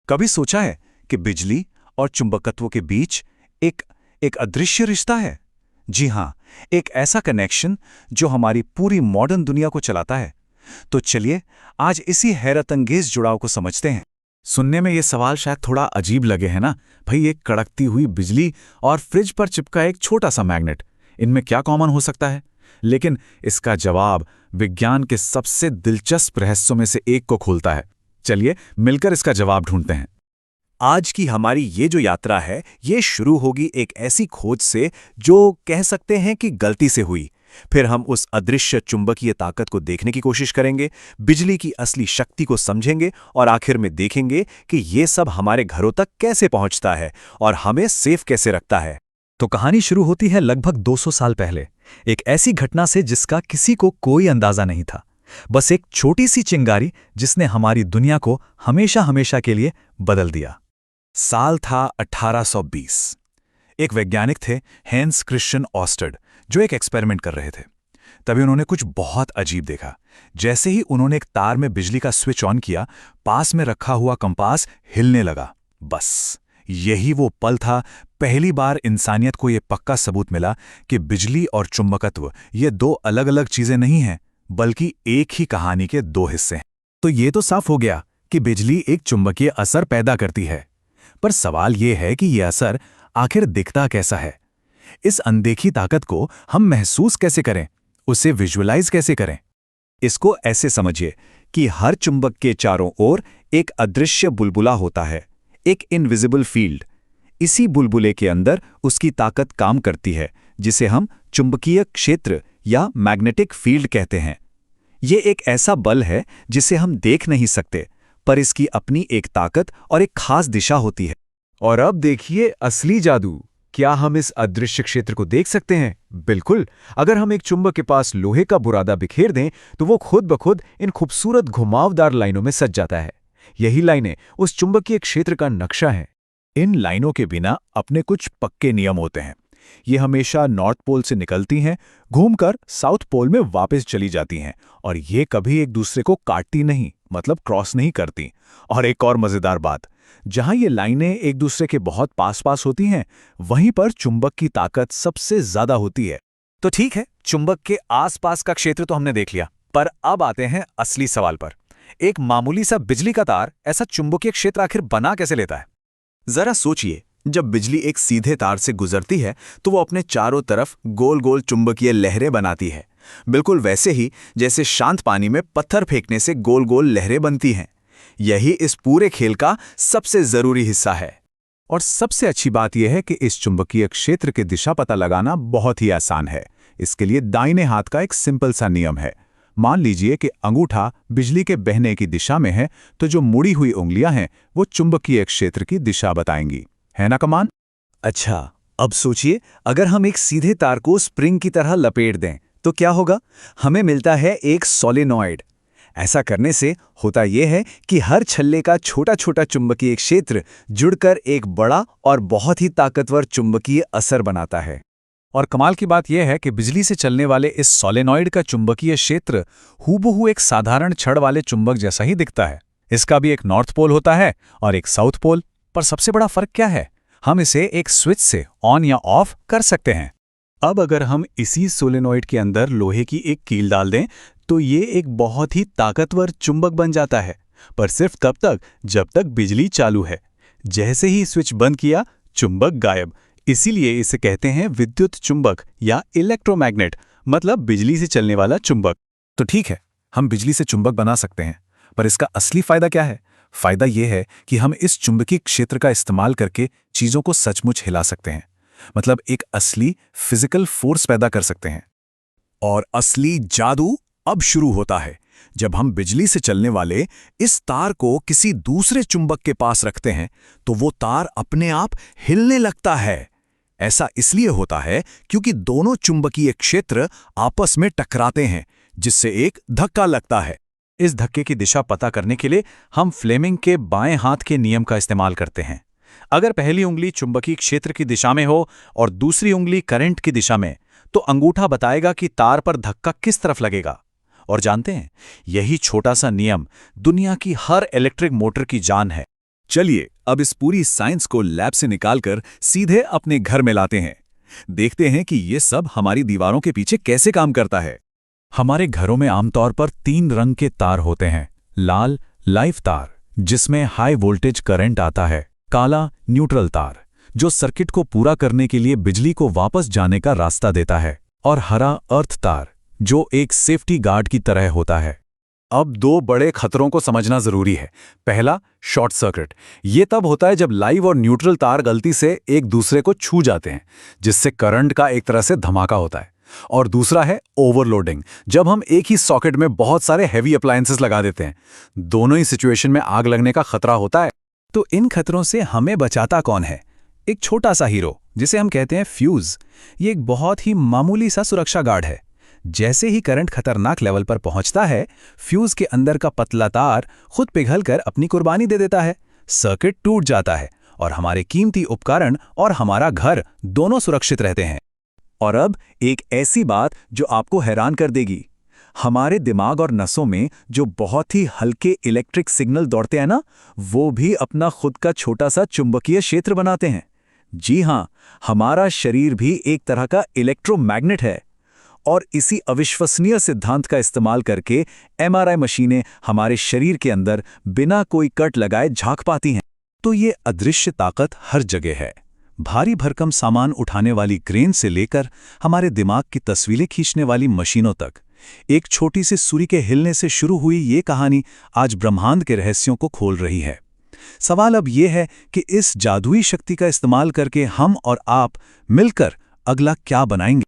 कभी सोचा है कि बिजली और चुंबकत्व के बीच एक एक अदृश्य रिश्ता है? जी हां, एक ऐसा कनेक्शन जो हमारी पूरी मॉडर्न दुनिया को चलाता है। तो चलिए आज इसी हैरतअंगेज जुड़ाव को समझते हैं। सुनने में ये सवाल शायद थोड़ा अजीब लगे है ना भाई, एक कड़कती हुई बिजली और फ्रिज पर चिपका एक छोटा सा मैग्नेट, इनमें क्या कॉमन हो सकता है? लेकिन इसका जवाब विज्ञान के सबसे दिलचस्प रहस्यों में से एक को खोलता है। चलिए मिलकर इसका जवाब ढूंढते हैं। आज की हमारी ये जो यात्रा है, ये शुरू होगी एक ऐसी खोज से जो कह सकते हैं कि गलती से हुई। फिर हम उस अदृश्य चुंबकीय ताकत को देखने की कोशिश करेंगे, बिजली की असली शक्ति को समझेंगे और आखिर में देखेंगे कि ये सब हमारे घरों तक कैसे पहुंचता है और हमें सेफ कैसे रखता है। तो कहानी शुरू होती है लगभग 200 साल पहले, एक ऐसी घटना से जिसका किसी को कोई अंदाजा नहीं था। बस एक छोटी सी चिंगारी जिसने हमारी दुनिया को हमेशा हमेशा के लिए बदल दिया। साल था 1820। एक वैज्ञानिक थे, हैंस क्रिश्चियन ऑस्टर्ड, जो एक एक्सपेरिमेंट कर रहे थे। तभी उन्होंने कुछ बहुत अजीब देखा। जैसे ही उन्होंने एक तार में बिजली का स्विच ऑन किया, पास में रखा हुआ कंपास हिलने लगा। बस यही वो पल था, पहली बार इंसानियत को ये पक्का सबूत मिला कि बिजली और चुंबकत्व ये दो अलग अलग चीजें नहीं हैं, बल्कि एक ही कहानी के दो हिस्से हैं। तो ये तो साफ हो गया कि बिजली एक चुंबकीय असर पैदा करती है, पर सवाल ये है कि यह असर आखिर दिखता कैसा है? इस अनदेखी ताकत को हम महसूस कैसे करें, उसे विजुअलाइज कैसे करें? इसको ऐसे समझिए कि हर चुंबक के चारों ओर एक अदृश्य बुलबुला होता है, एक इनविजिबल फील्ड। इसी बुलबुले के अंदर उसकी ताकत काम करती है, जिसे हम चुंबकीय क्षेत्र या मैग्नेटिक फील्ड कहते हैं। ये एक ऐसा बल है जिसे हम देख नहीं सकते, पर इसकी अपनी एक ताकत और एक खास दिशा होती है। और अब देखिए असली जादू। क्या हम इस अदृश्य क्षेत्र को देख सकते हैं? बिल्कुल। अगर हम एक चुंबक के पास लोहे का बुरादा बिखेर दें तो वो खुद ब खुद इन खूबसूरत घुमावदार लाइनों में सज जाता है। यही लाइनें उस चुंबकीय क्षेत्र का नक्शा हैं। इन लाइनों के बिना अपने कुछ पक्के नियम होते हैं। ये हमेशा नॉर्थ पोल से निकलती हैं, घूमकर साउथ पोल में वापस चली जाती हैं, और ये कभी एक दूसरे को काटती नहीं, मतलब क्रॉस नहीं करती। और एक और मजेदार बात, जहां ये लाइनें एक दूसरे के बहुत पास पास होती हैं, वहीं पर चुंबक की ताकत सबसे ज्यादा होती है। तो ठीक है, चुंबक के आसपास का क्षेत्र तो हमने देख लिया, पर अब आते हैं असली सवाल पर। एक मामूली सा बिजली का तार ऐसा चुंबकीय क्षेत्र आखिर बना कैसे लेता है? जरा सोचिए, जब बिजली एक सीधे तार से गुजरती है तो वो अपने चारों तरफ गोल गोल चुंबकीय लहरें बनाती है, बिल्कुल वैसे ही जैसे शांत पानी में पत्थर फेंकने से गोल गोल लहरें बनती हैं। यही इस पूरे खेल का सबसे जरूरी हिस्सा है। और सबसे अच्छी बात यह है कि इस चुंबकीय क्षेत्र की दिशा पता लगाना बहुत ही आसान है। इसके लिए दाहिने हाथ का एक सिंपल सा नियम है। मान लीजिए कि अंगूठा बिजली के बहने की दिशा में है, तो जो मुड़ी हुई उंगलियां हैं वो चुंबकीय क्षेत्र की दिशा बताएंगी, है ना कमान? अच्छा, अब सोचिए, अगर हम एक सीधे तार को स्प्रिंग की तरह लपेट दें तो क्या होगा? हमें मिलता है एक सोलेनॉइड। ऐसा करने से होता यह है कि हर छल्ले का छोटा छोटा चुंबकीय क्षेत्र जुड़कर एक बड़ा और बहुत ही ताकतवर चुंबकीय असर बनाता है। और कमाल की बात यह है कि बिजली से चलने वाले इस सोलेनॉइड का चुंबकीय क्षेत्र हूबहू एक साधारण छड़ वाले चुंबक जैसा ही दिखता है। इसका भी एक नॉर्थ पोल होता है और एक साउथ पोल। पर सबसे बड़ा फर्क क्या है? हम इसे एक स्विच से ऑन या ऑफ कर सकते हैं। अब अगर हम इसी सोलेनॉइड के अंदर लोहे की एक कील डाल दें तो ये एक बहुत ही ताकतवर चुंबक बन जाता है, पर सिर्फ तब तक जब तक बिजली चालू है। जैसे ही स्विच बंद किया, चुंबक गायब। इसीलिए इसे कहते हैं विद्युत चुंबक या इलेक्ट्रोमैग्नेट, मतलब बिजली से चलने वाला चुंबक। तो ठीक है, हम बिजली से चुंबक बना सकते हैं, पर इसका असली फायदा क्या है? फायदा यह है कि हम इस चुंबकीय क्षेत्र का इस्तेमाल करके चीजों को सचमुच हिला सकते हैं, मतलब एक असली फिजिकल फोर्स पैदा कर सकते हैं। और असली जादू अब शुरू होता है, जब हम बिजली से चलने वाले इस तार को किसी दूसरे चुंबक के पास रखते हैं तो वो तार अपने आप हिलने लगता है। ऐसा इसलिए होता है क्योंकि दोनों चुंबकीय क्षेत्र आपस में टकराते हैं, जिससे एक धक्का लगता है। इस धक्के की दिशा पता करने के लिए हम फ्लेमिंग के बाएं हाथ के नियम का इस्तेमाल करते हैं। अगर पहली उंगली चुंबकीय क्षेत्र की दिशा में हो और दूसरी उंगली करंट की दिशा में, तो अंगूठा बताएगा कि तार पर धक्का किस तरफ लगेगा। और जानते हैं, यही छोटा सा नियम दुनिया की हर इलेक्ट्रिक मोटर की जान है। चलिए अब इस पूरी साइंस को लैब से निकालकर सीधे अपने घर में लाते हैं। देखते हैं कि ये सब हमारी दीवारों के पीछे कैसे काम करता है। हमारे घरों में आमतौर पर 3 रंग के तार होते हैं। लाल लाइव तार, जिसमें हाई वोल्टेज करंट आता है। काला न्यूट्रल तार, जो सर्किट को पूरा करने के लिए बिजली को वापस जाने का रास्ता देता है। और हरा अर्थ तार, जो एक सेफ्टी गार्ड की तरह होता है। अब 2 बड़े खतरों को समझना जरूरी है। पहला, शॉर्ट सर्किट। ये तब होता है जब लाइव और न्यूट्रल तार गलती से एक दूसरे को छू जाते हैं, जिससे करंट का एक तरह से धमाका होता है। और दूसरा है ओवरलोडिंग, जब हम एक ही सॉकेट में बहुत सारे हैवी अप्लायंसेस लगा देते हैं। दोनों ही सिचुएशन में आग लगने का खतरा होता है। तो इन खतरों से हमें बचाता कौन है? एक छोटा सा हीरो, जिसे हम कहते हैं फ्यूज। ये एक बहुत ही मामूली सा सुरक्षा गार्ड है। जैसे ही करंट खतरनाक लेवल पर पहुंचता है, फ्यूज के अंदर का पतला तार खुद पिघलकर अपनी कुर्बानी दे देता है। सर्किट टूट जाता है और हमारे कीमती उपकरण और हमारा घर दोनों सुरक्षित रहते हैं। और अब एक ऐसी बात जो आपको हैरान कर देगी। हमारे दिमाग और नसों में जो बहुत ही हल्के इलेक्ट्रिक सिग्नल दौड़ते हैं ना, वो भी अपना खुद का छोटा सा चुंबकीय क्षेत्र बनाते हैं। जी हां, हमारा शरीर भी एक तरह का इलेक्ट्रोमैग्नेट है। और इसी अविश्वसनीय सिद्धांत का इस्तेमाल करके एमआरआई मशीनें हमारे शरीर के अंदर बिना कोई कट लगाए झांक पाती हैं। तो ये अदृश्य ताकत हर जगह है। भारी भरकम सामान उठाने वाली क्रेन से लेकर हमारे दिमाग की तस्वीरें खींचने वाली मशीनों तक, एक छोटी सी सुई के हिलने से शुरू हुई ये कहानी आज ब्रह्मांड के रहस्यों को खोल रही है। सवाल अब ये है कि इस जादुई शक्ति का इस्तेमाल करके हम और आप मिलकर अगला क्या बनाएंगे।